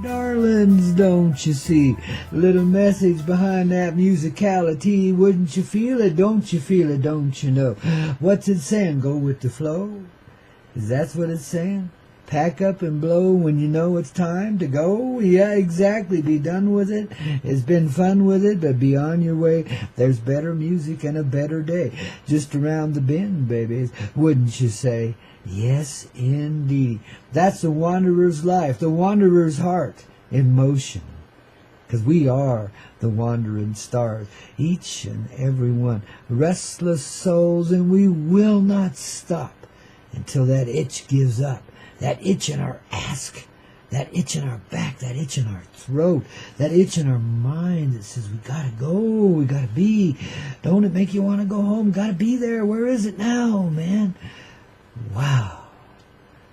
darlings, don't you see? Little message behind that musicality. Wouldn't you feel it? Don't you feel it? Don't you know? What's it saying? Go with the flow? Is that what it's saying? Pack up and blow when you know it's time to go? Yeah, exactly. Be done with it. It's been fun with it, but be on your way. There's better music and a better day just around the bend, babies. Wouldn't you say? Yes, indeed. That's the wanderer's life, the wanderer's heart in motion. Because we are the wandering stars, each and every one. Restless souls, and we will not stop until that itch gives up. That itch in our ask, that itch in our back, that itch in our throat, that itch in our mind that says, we gotta go, we gotta be. Don't it make you want to go home? Gotta be there. Where is it now, man? Wow.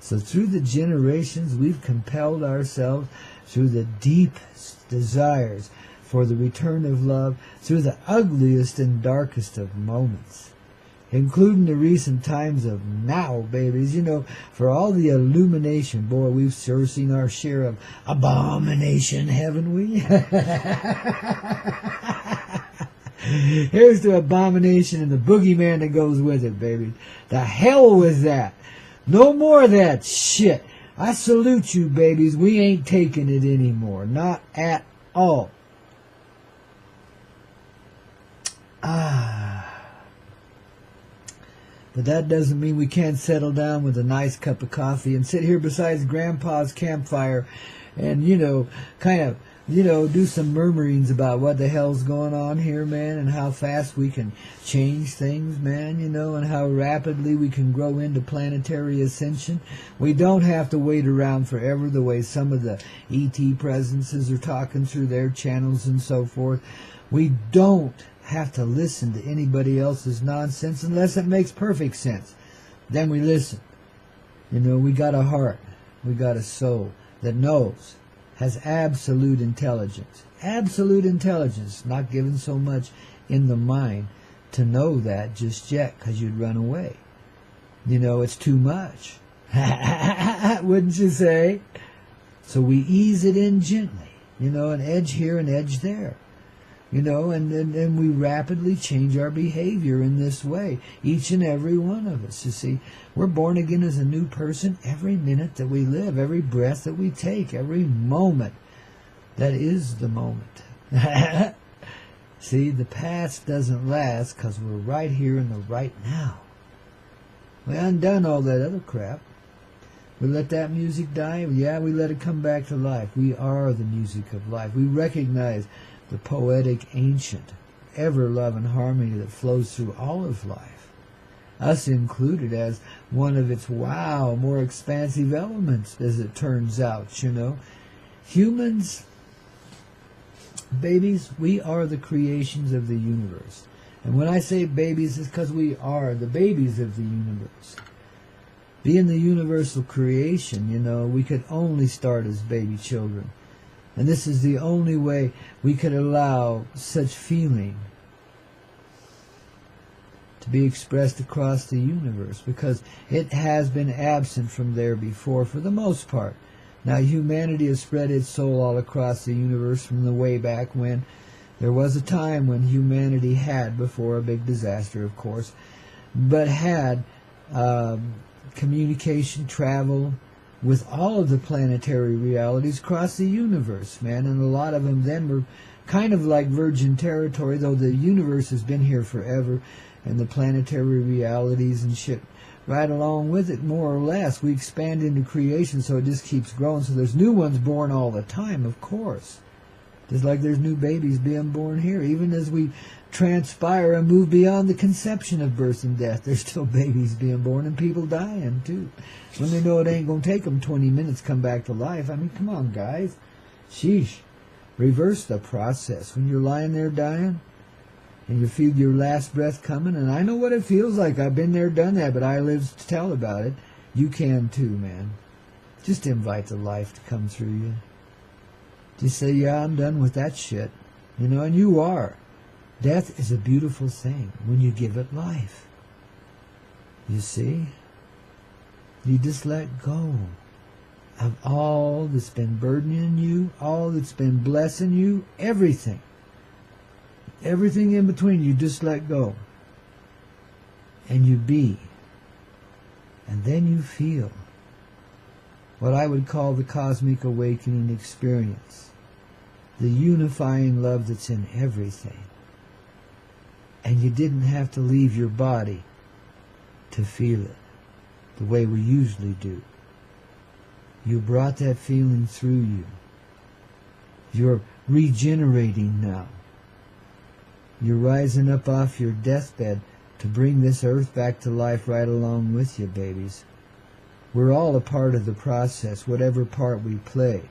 So through the generations, we've compelled ourselves through the deepest desires for the return of love, through the ugliest and darkest of moments, including the recent times of now, babies. You know, for all the illumination, boy, we've sure seen our share of abomination, haven't we? Here's the abomination and the boogeyman that goes with it, baby. The hell with that. No more of that shit. I salute you, babies. We ain't taking it anymore. Not at all. But that doesn't mean we can't settle down with a nice cup of coffee and sit here beside Grandpa's campfire and, you know, kind of, you know, do some murmurings about what the hell's going on here, man, and how fast we can change things, man, you know, and how rapidly we can grow into planetary ascension. We don't have to wait around forever the way some of the ET presences are talking through their channels and so forth. We don't have to listen to anybody else's nonsense unless it makes perfect sense. Then we listen. You know, we got a heart. We got a soul that knows, has absolute intelligence. Absolute intelligence, not given so much in the mind to know that just yet, because you'd run away. You know, it's too much. Wouldn't you say? So we ease it in gently, you know, an edge here, an edge there. You know, and we rapidly change our behavior in this way. Each and every one of us, you see. We're born again as a new person every minute that we live, every breath that we take, every moment that is the moment. See, the past doesn't last because we're right here in the right now. We undone all that other crap. We let that music die. Yeah, we let it come back to life. We are the music of life. We recognize the poetic, ancient, ever-loving harmony that flows through all of life, us included as one of its, wow, more expansive elements, as it turns out, you know. Humans, babies, we are the creations of the universe. And when I say babies, it's because we are the babies of the universe. Being the universal creation, you know, we could only start as baby children. And this is the only way we could allow such feeling to be expressed across the universe, because it has been absent from there before for the most part. Now humanity has spread its soul all across the universe from the way back when. There was a time when humanity had, before a big disaster of course, but had communication, travel, with all of the planetary realities across the universe, man. And a lot of them then were kind of like virgin territory, though the universe has been here forever, and the planetary realities and shit right along with it, more or less. We expand into creation, so it just keeps growing. So there's new ones born all the time, of course. Just like there's new babies being born here. Even as we transpire and move beyond the conception of birth and death, there's still babies being born and people dying, too. When they know it ain't going to take them 20 minutes to come back to life. I mean, come on, guys. Sheesh. Reverse the process. When you're lying there dying and you feel your last breath coming, and I know what it feels like. I've been there, done that, but I live to tell about it. You can, too, man. Just invite the life to come through you. Just say, yeah, I'm done with that shit. You know, and you are. Death is a beautiful thing when you give it life. You see? You just let go. of all that's been burdening you, all that's been blessing you, everything. Everything in between, you just let go. And you be. And then you feel what I would call the cosmic awakening experience. The unifying love that's in everything. And you didn't have to leave your body to feel it the way we usually do. You brought that feeling through you. You're regenerating now. You're rising up off your deathbed to bring this earth back to life right along with you, babies. We're all a part of the process, whatever part we play.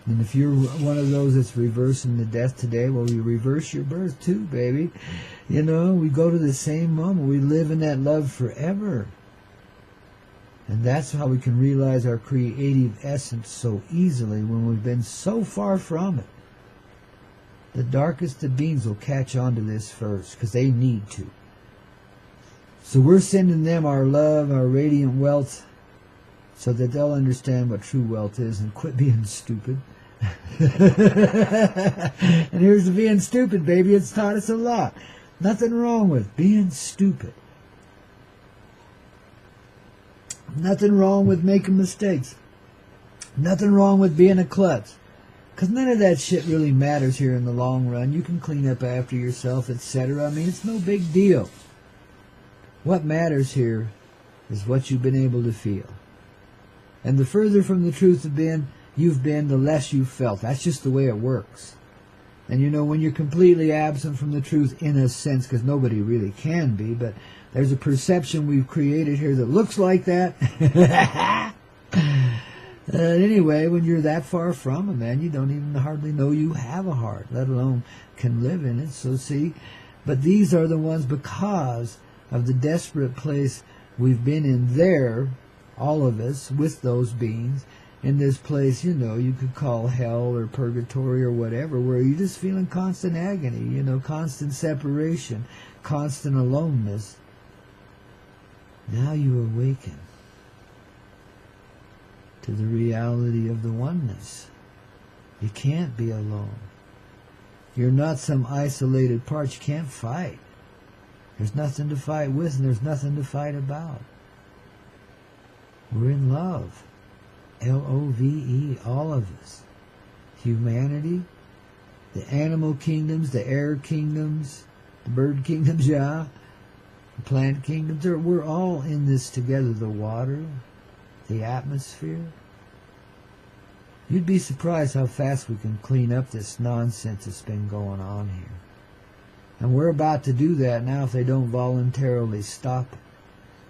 And if you're one of those that's reversing the death today, well, you reverse your birth too, baby. You know, we go to the same moment. We live in that love forever. And that's how we can realize our creative essence so easily when we've been so far from it. The darkest of beings will catch on to this first, because they need to. So we're sending them our love, our radiant wealth, so that they'll understand what true wealth is and quit being stupid. And here's the being stupid, baby. It's taught us a lot. Nothing wrong with being stupid. Nothing wrong with making mistakes. Nothing wrong with being a klutz. Because none of that shit really matters here in the long run. You can clean up after yourself, etc. I mean, it's no big deal. What matters here is what you've been able to feel. And the further from the truth you've been, the less you've felt. That's just the way it works. And you know, when you're completely absent from the truth, in a sense, because nobody really can be, but there's a perception we've created here that looks like that. Anyway, when you're that far from it, man, you don't even hardly know you have a heart, let alone can live in it. So see, but these are the ones, because of the desperate place we've been in there, all of us, with those beings, in this place, you know, you could call hell or purgatory or whatever, where you're just feeling constant agony, you know, constant separation, constant aloneness. Now you awaken to the reality of the oneness. You can't be alone. You're not some isolated part. You can't fight. There's nothing to fight with, and there's nothing to fight about. We're in love. L-O-V-E, all of us. Humanity, the animal kingdoms, the air kingdoms, the bird kingdoms, yeah, the plant kingdoms, we're all in this together. The water, the atmosphere. You'd be surprised how fast we can clean up this nonsense that's been going on here. And we're about to do that now if they don't voluntarily stop it.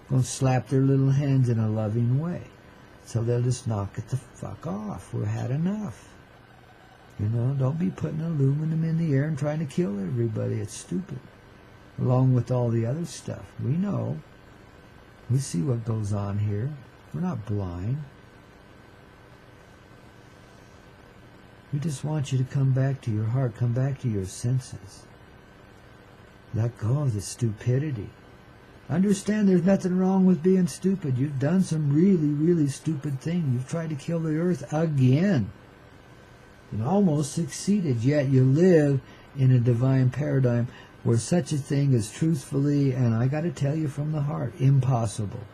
Going to slap their little hands in a loving way. So they'll just knock it the fuck off. We've had enough. You know, don't be putting aluminum in the air and trying to kill everybody. It's stupid. Along with all the other stuff. We know. We see what goes on here. We're not blind. We just want you to come back to your heart. Come back to your senses. Let go of the stupidity. Understand there's nothing wrong with being stupid. You've done some really, really stupid thing. You've tried to kill the earth again. And almost succeeded. Yet you live in a divine paradigm where such a thing is truthfully, and I got to tell you from the heart, impossible.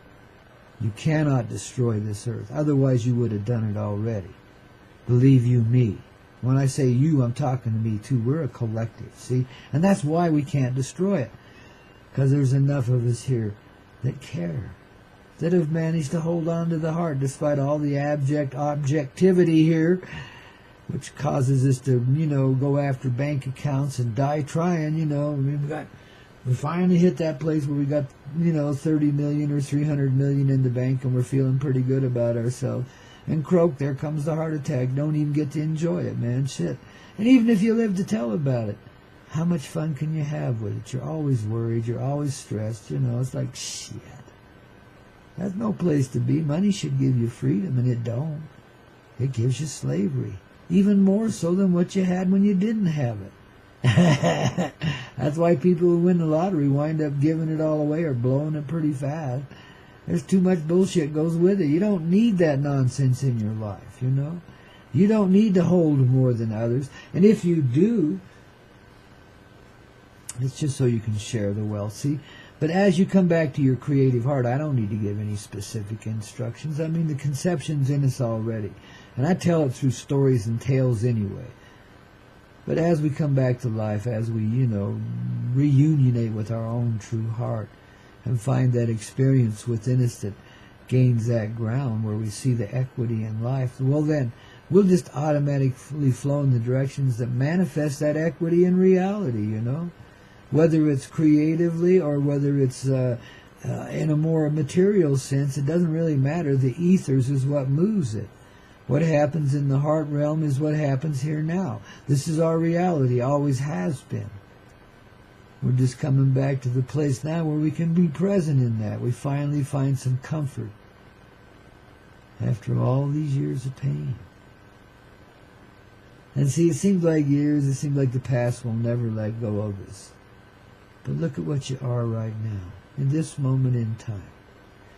You cannot destroy this earth. Otherwise you would have done it already. Believe you me. When I say you, I'm talking to me too. We're a collective, see? And that's why we can't destroy it. Because there's enough of us here that care, that have managed to hold on to the heart despite all the abject objectivity here, which causes us to, you know, go after bank accounts and die trying, you know. I mean, we finally hit that place where we got, you know, 30 million or 300 million in the bank and we're feeling pretty good about ourselves. And croak, there comes the heart attack. Don't even get to enjoy it, man. Shit. And even if you live to tell about it, how much fun can you have with it? You're always worried. You're always stressed. You know, it's like, shit. That's no place to be. Money should give you freedom, and it don't. It gives you slavery. Even more so than what you had when you didn't have it. That's why people who win the lottery wind up giving it all away or blowing it pretty fast. There's too much bullshit goes with it. You don't need that nonsense in your life, you know. You don't need to hold more than others. And if you do, it's just so you can share the wealth. See, but as you come back to your creative heart, I don't need to give any specific instructions. I mean, the conception's in us already. And I tell it through stories and tales anyway. But as we come back to life, as we, you know, reunionate with our own true heart and find that experience within us that gains that ground where we see the equity in life, well then, we'll just automatically flow in the directions that manifest that equity in reality, you know. Whether it's creatively or whether it's in a more material sense, it doesn't really matter. The ethers is what moves it. What happens in the heart realm is what happens here now. This is our reality, always has been. We're just coming back to the place now where we can be present in that. We finally find some comfort after all these years of pain. And see, it seems like years, it seems like the past will never let go of us. But look at what you are right now, in this moment in time.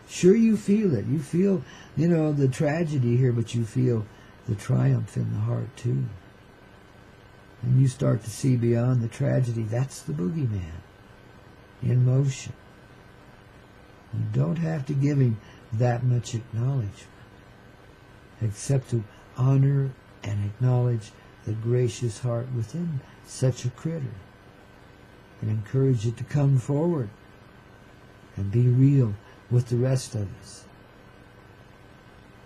Sure, you feel it. You feel, you know, the tragedy here, but you feel the triumph in the heart too. And you start to see beyond the tragedy. That's the boogeyman in motion. You don't have to give him that much acknowledgement, except to honor and acknowledge the gracious heart within such a critter and encourage it to come forward and be real with the rest of us.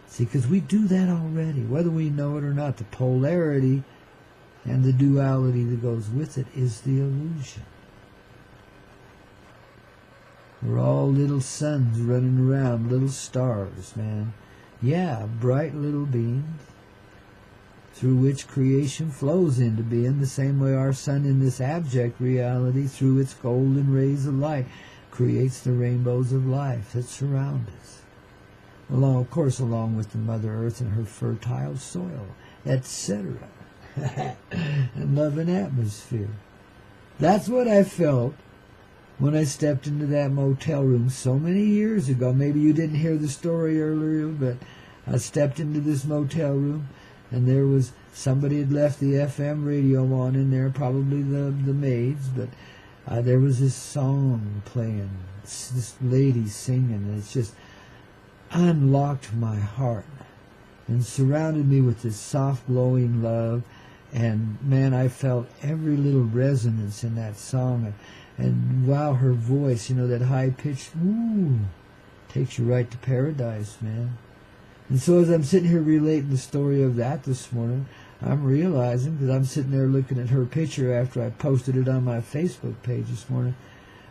See, because we do that already, whether we know it or not. The polarity and the duality that goes with it is the illusion. We're all little suns running around, little stars, man. Yeah, bright little beings through which creation flows into being, the same way our sun in this abject reality, through its golden rays of light, creates the rainbows of life that surround us. Along, of course, along with the Mother Earth and her fertile soil, etc. And love and atmosphere. That's what I felt when I stepped into that motel room so many years ago. Maybe you didn't hear the story earlier, but I stepped into this motel room, and there was somebody had left the FM radio on in there, probably the maids, but there was this song playing, this lady singing, and it's just unlocked my heart and surrounded me with this soft, glowing love. And man, I felt every little resonance in that song. And wow, her voice, you know, that high-pitched, woo, takes you right to paradise, man. And so as I'm sitting here relating the story of that this morning, I'm realizing, because I'm sitting there looking at her picture after I posted it on my Facebook page this morning,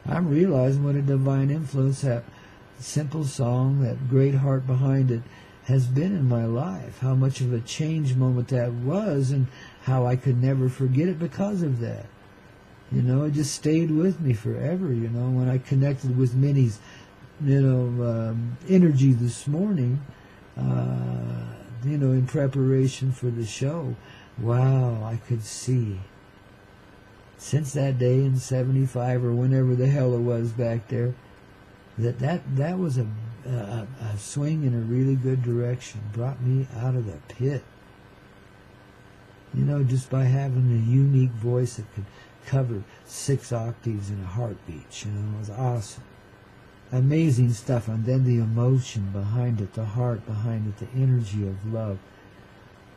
I'm realizing what a divine influence that simple song, that great heart behind it, has been in my life. How much of a change moment that was, and how I could never forget it because of that. You know, it just stayed with me forever, you know. When I connected with Minnie's, you know, energy this morning, you know, in preparation for the show, wow, I could see. Since that day in 75 or whenever the hell it was back there, that was a swing in a really good direction. Brought me out of the pit. You know, just by having a unique voice that could cover 6 octaves in a heartbeat, you know, it was awesome. Amazing stuff. And then the emotion behind it, the heart behind it, the energy of love.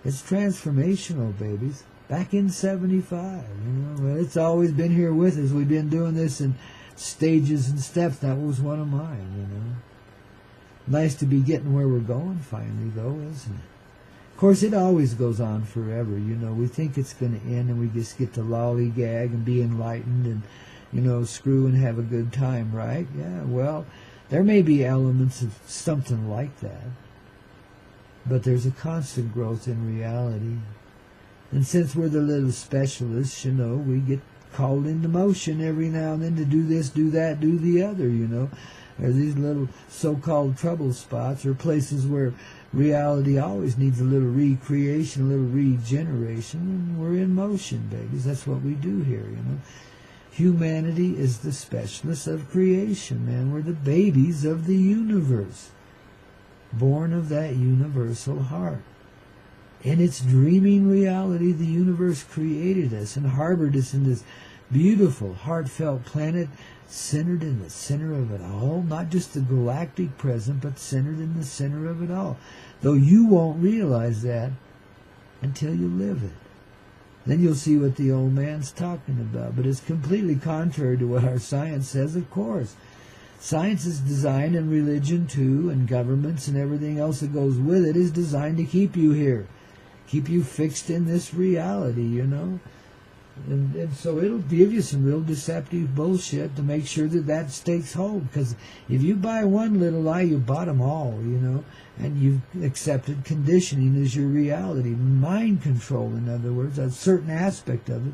It's transformational, babies. Back in 75, you know, it's always been here with us. We've been doing this in stages and steps. That was one of mine, you know. Nice to be getting where we're going finally, though, isn't it? Of course, it always goes on forever, you know. We think it's going to end and we just get to lollygag and be enlightened and, you know, screw and have a good time, right? Yeah, well, there may be elements of something like that. But there's a constant growth in reality. And since we're the little specialists, you know, we get called into motion every now and then to do this, do that, do the other, you know. There's these little so-called trouble spots or places where reality always needs a little recreation, a little regeneration, and we're in motion, babies. That's what we do here, you know. Humanity is the specialists of creation, man. We're the babies of the universe, born of that universal heart. In its dreaming reality, the universe created us and harbored us in this beautiful, heartfelt planet centered in the center of it all. Not just the galactic present, but centered in the center of it all. Though you won't realize that until you live it. Then you'll see what the old man's talking about. But it's completely contrary to what our science says, of course. Science is designed, and religion too, and governments and everything else that goes with it is designed to keep you here. Keep you fixed in this reality, you know. And so it'll give you some real deceptive bullshit to make sure that that takes hold. Because if you buy one little lie, you bought them all, you know. And you've accepted conditioning as your reality. Mind control, in other words, a certain aspect of it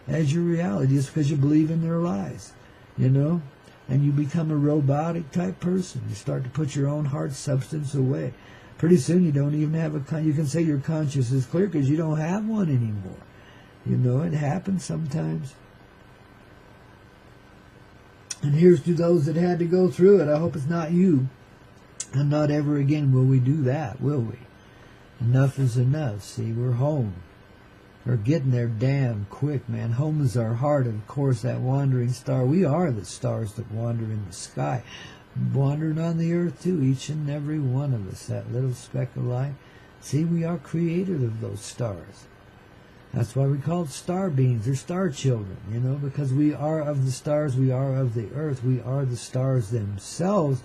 as your reality. Just because you believe in their lies, you know. And you become a robotic type person. You start to put your own heart substance away. Pretty soon you don't even have you can say your conscience is clear because you don't have one anymore. You know, it happens sometimes. And here's to those that had to go through it. I hope it's not you. And not ever again will we do that, will we? Enough is enough. See, we're home. We're getting there damn quick, man. Home is our heart, of course, that wandering star. We are the stars that wander in the sky. Wandering on the earth, too, each and every one of us, that little speck of light. See, we are created of those stars. That's why we call it star beings or star children, you know, because we are of the stars, we are of the earth, we are the stars themselves,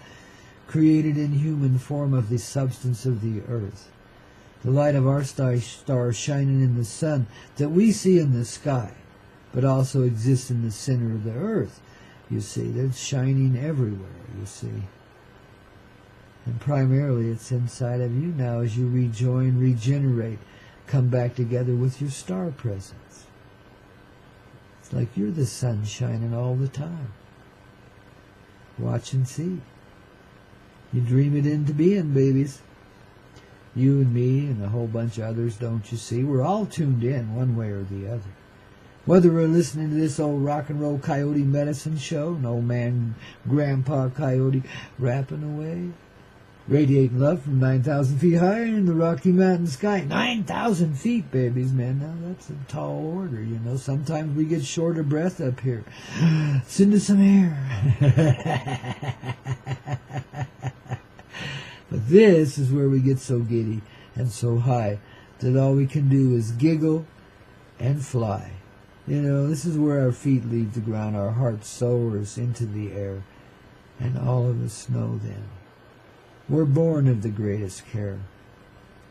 created in human form of the substance of the earth. The light of our star shining in the sun that we see in the sky, but also exists in the center of the earth. You see, they're shining everywhere, you see. And primarily it's inside of you now as you rejoin, regenerate, come back together with your star presence. It's like you're the sun shining all the time. Watch and see. You dream it into being, babies. You and me and a whole bunch of others, don't you see? We're all tuned in one way or the other. Whether we're listening to this old rock and roll coyote medicine show, an old man, Grandpaw Coyote, rapping away, radiating love from 9,000 feet high in the Rocky Mountain sky. 9,000 feet, babies, man. Now that's a tall order, you know. Sometimes we get short of breath up here. Send us some air. But this is where we get so giddy and so high that all we can do is giggle and fly. You know, this is where our feet leave the ground, our heart soars into the air, and all of us know then. We're born of the greatest care.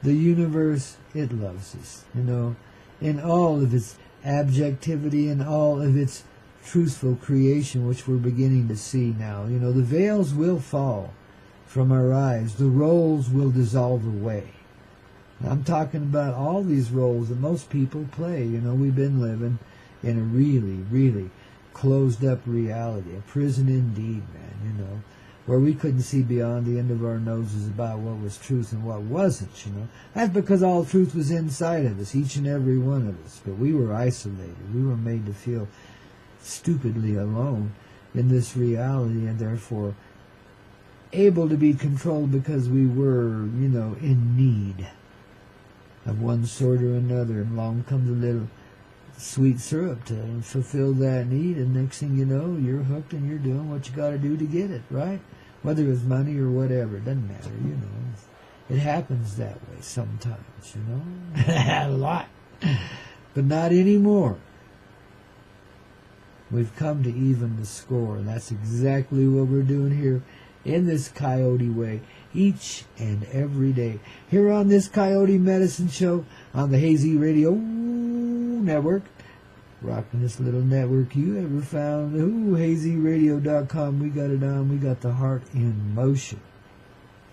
The universe, it loves us, you know, in all of its objectivity and all of its truthful creation, which we're beginning to see now. You know, the veils will fall from our eyes. The roles will dissolve away. I'm talking about all these roles that most people play. You know, we've been living in a really, really closed up reality, a prison indeed, man, you know, where we couldn't see beyond the end of our noses about what was truth and what wasn't, you know. That's because all truth was inside of us, each and every one of us. But we were isolated. We were made to feel stupidly alone in this reality, and therefore able to be controlled because we were, you know, in need of one sort or another. And along comes a little sweet syrup to fulfill that need, and next thing you know, you're hooked and you're doing what you got to do to get it, right? Whether it's money or whatever, it doesn't matter, you know. It happens that way sometimes, you know. A lot. But not anymore. We've come to even the score, and that's exactly what we're doing here in this Coyote way, each and every day. Here on this Coyote Medicine Show on the Hazy Radio Network, rocking this little network you ever found. hazyradio.com. We got it on. We got the heart in motion.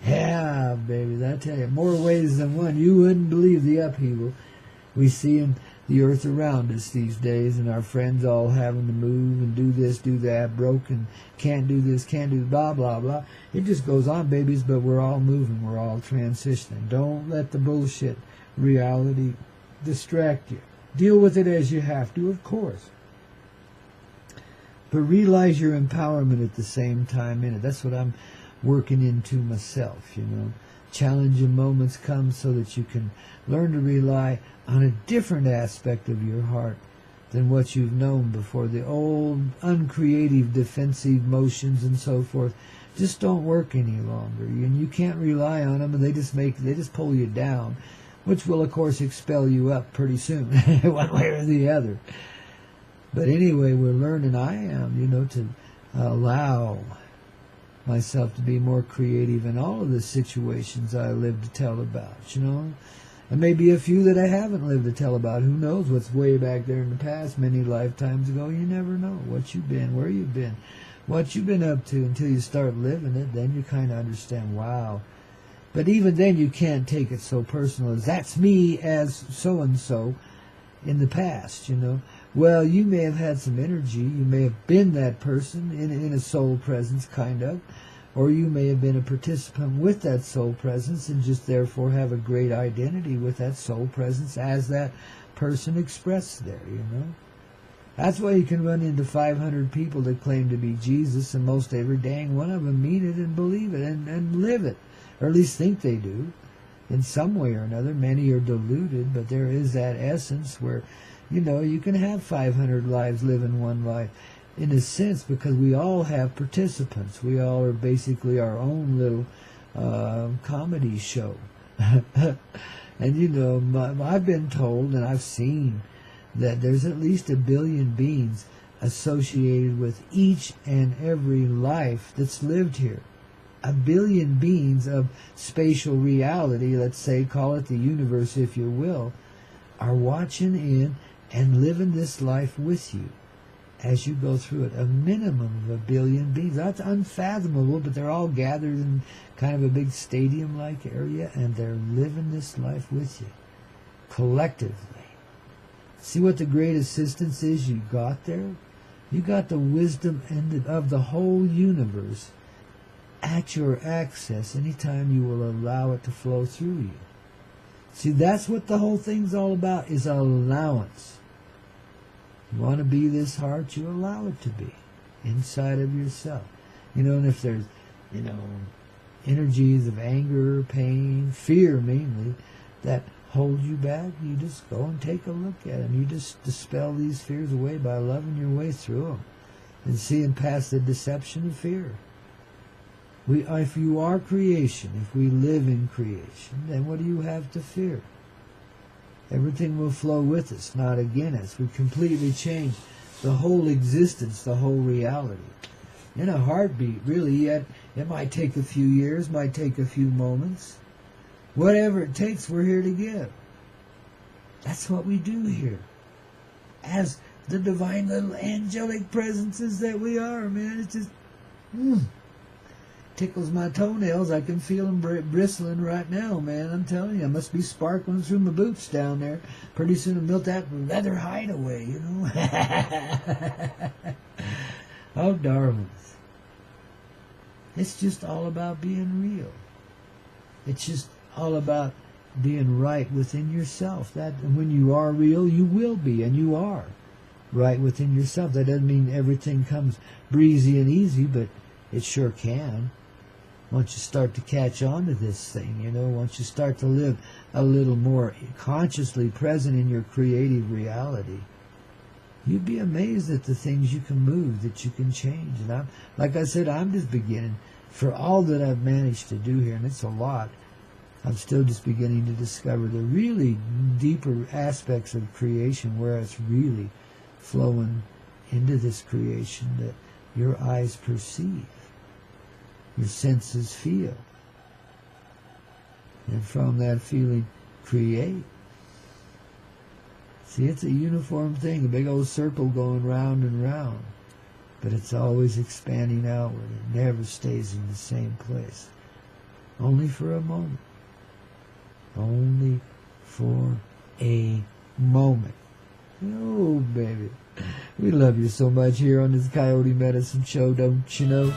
Yeah, baby, I tell you, more ways than one. You wouldn't believe the upheaval we see in the earth around us these days, and our friends all having to move and do this, do that, broken, can't do this, can't do blah, blah, blah. It just goes on, babies, but we're all moving. We're all transitioning. Don't let the bullshit reality distract you. Deal with it as you have to, of course. but realize your empowerment at the same time in it. That's what I'm working into myself, Challenging moments come so that you can learn to rely on a different aspect of your heart than what you've known before. The old, uncreative, defensive motions and so forth just don't work any longer. And you can't rely on them, and they just pull you down, which will, of course, expel you up pretty soon, one way or the other. But anyway, we're learning, I am, to allow myself to be more creative in all of the situations I live to tell about, And maybe a few that I haven't lived to tell about. Who knows what's way back there in the past, many lifetimes ago. You never know what you've been, where you've been, what you've been up to until you start living it. Then you kind of understand, wow. But even then you can't take it so personal as that's me as so-and-so in the past, Well, you may have had some energy. You may have been that person in a soul presence, kind of. Or you may have been a participant with that soul presence and just therefore have a great identity with that soul presence as that person expressed there, That's why you can run into 500 people that claim to be Jesus, and most every dang one of them mean it and believe it and live it, or at least think they do. In some way or another, many are deluded, but there is that essence where, you can have 500 lives living one life. In a sense, because we all have participants. We all are basically our own little comedy show. And, I've been told and I've seen that there's at least 1 billion beings associated with each and every life that's lived here. 1 billion beings of spatial reality, let's say, call it the universe if you will, are watching in and living this life with you as you go through it. A minimum of 1 billion beings. That's unfathomable, but they're all gathered in kind of a big stadium-like area, and they're living this life with you, collectively. See what the great assistance is you got there? You got the wisdom of the whole universe at your access anytime you will allow it to flow through you. See, that's what the whole thing's all about, is allowance. You want to be this heart, you allow it to be inside of yourself. And if there's, energies of anger, pain, fear mainly, that hold you back, you just go and take a look at them. You just dispel these fears away by loving your way through them and seeing past the deception of fear. If you are creation, if we live in creation, then what do you have to fear? Everything will flow with us, not against us. We completely change the whole existence, the whole reality. In a heartbeat, really, it might take a few years, might take a few moments. Whatever it takes, we're here to give. That's what we do here. As the divine little angelic presences that we are, man. It's just tickles my toenails. I can feel them bristling right now, man. I'm telling you, I must be sparkling through my boots down there. Pretty soon I'll melt that leather hideaway, Oh, darlings. It's just all about being real. It's just all about being right within yourself. That when you are real, you will be, and you are right within yourself. That doesn't mean everything comes breezy and easy, but it sure can. Once you start to catch on to this thing, once you start to live a little more consciously present in your creative reality, you'd be amazed at the things you can move, that you can change. And like I said, I'm just beginning. For all that I've managed to do here, and it's a lot, I'm still just beginning to discover the really deeper aspects of creation, where it's really flowing into this creation that your eyes perceive, your senses feel, and from that feeling create. See, it's a uniform thing, a big old circle going round and round, but it's always expanding outward. It never stays in the same place, only for a moment. Only for a moment. Oh, baby. We love you so much here on this Coyote Medicine Show, don't you know?